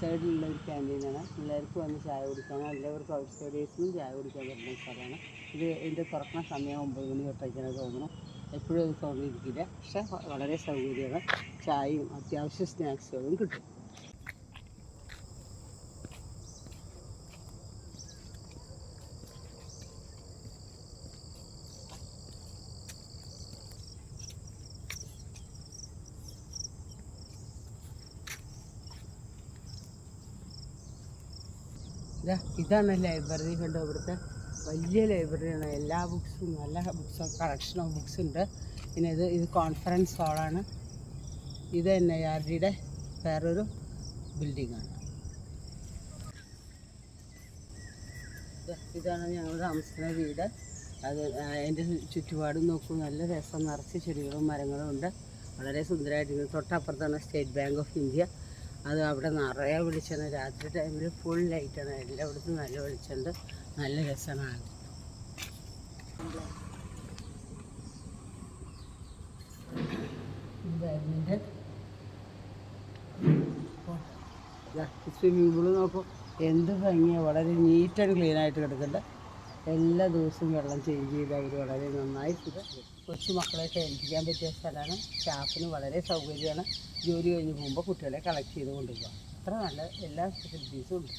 സൈഡിലുള്ള ഒരു ക്യാൻറ്റീനാണ്. പിള്ളേർക്ക് വന്ന് ചായ കുടിക്കാനും എല്ലാവർക്കും ഔട്ട് സൈഡേഴ്സിനും ചായ കുടിക്കാൻ പറ്റുന്ന സ്ഥലമാണ് ഇത്. ഇതിൻ്റെ തുറക്കുന്ന സമയം 9 മണി തൊട്ടൊക്കെയാണ് തോന്നുന്നു. എപ്പോഴും അത് തുറന്നിരിക്കില്ല, പക്ഷേ വളരെ സൗകര്യമാണ്. ചായയും അത്യാവശ്യം സ്നാക്സുകളും കിട്ടും. ഇതാണ് ലൈബ്രറി. കണ്ടോ, ഇവിടുത്തെ വലിയ ലൈബ്രറിയാണ്. എല്ലാ ബുക്സും, നല്ല ബുക്സ്, കളക്ഷൻ ഓഫ് ബുക്സ് ഉണ്ട്. പിന്നെ ഇത് കോൺഫറൻസ് ഹാളാണ്. ഇത് NIRDയുടെ വേറൊരു ബിൽഡിങ്ങാണ്. ഇതാണ് ഞങ്ങൾ താമസിക്കുന്ന വീട്. അതിൻ്റെ ചുറ്റുപാടും നോക്കൂ, നല്ല രസം, നിറച്ച് ചെടികളും മരങ്ങളും ഉണ്ട്. വളരെ സുന്ദരമായിട്ട്. തൊട്ടപ്പുറത്താണ് സ്റ്റേറ്റ് ബാങ്ക് ഓഫ് ഇന്ത്യ. അത് അവിടെ നിറയെ വെളിച്ചമാണ്. രാത്രി ടൈമിൽ ഫുൾ ലൈറ്റാണ്. എല്ലായിടത്തും നല്ല വെളിച്ചമുണ്ട്. നല്ല രസമാണ്. ബാഡ്മിൻ്റൺ, സ്വിമ്മിംഗ് പൂള് നോക്കൂ, എന്ത് ഭംഗിയാണ്. വളരെ നീറ്റ് ആൻഡ് ക്ലീൻ ആയിട്ട് കിടക്കുന്നുണ്ട്. എല്ലാ ദിവസവും വെള്ളം ചേഞ്ച് ചെയ്ത് അവർ വളരെ നന്നായി കൊച്ചു മക്കളെയൊക്കെ ഏൽപ്പിക്കാൻ പറ്റിയ സ്ഥലമാണ്. സ്റ്റാഫിന് വളരെ സൗകര്യമാണ്. ജോലി കഴിഞ്ഞ് പോകുമ്പോൾ കുട്ടികളെ കളക്ട് ചെയ്ത് കൊണ്ടുപോകാം. അത്ര നല്ല എല്ലാ ഫെസിലിറ്റീസും ഉണ്ട്.